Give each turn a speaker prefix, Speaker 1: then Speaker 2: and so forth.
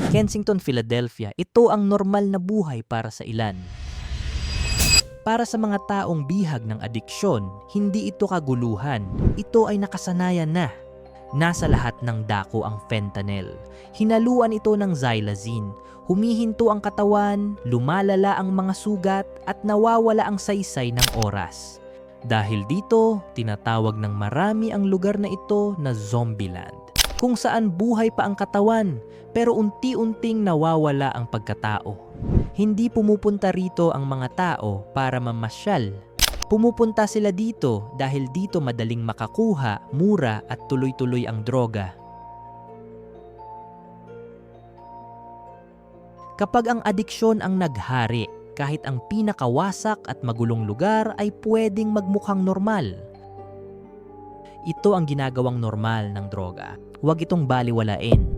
Speaker 1: Kensington, Philadelphia, ito ang normal na buhay para sa ilan. Para sa mga taong bihag ng adiksyon, hindi ito kaguluhan. Ito ay nakasanayan na. Nasa lahat ng dako ang fentanyl. Hinaluan ito ng xylazine. Humihinto ang katawan, lumalala ang mga sugat at nawawala ang saysay ng oras. Dahil dito, tinatawag ng marami ang lugar na ito na Zombieland, kung saan buhay pa ang katawan pero unti-unting nawawala ang pagkatao. Hindi pumupunta rito ang mga tao para mamasyal. Pumupunta sila dito dahil dito madaling makakuha, mura at tuloy-tuloy ang droga. Kapag ang adiksyon ang naghari, kahit ang pinakawasak at magulong lugar ay pwedeng magmukhang normal. Ito ang ginagawang normal ng droga. Huwag itong baliwalain.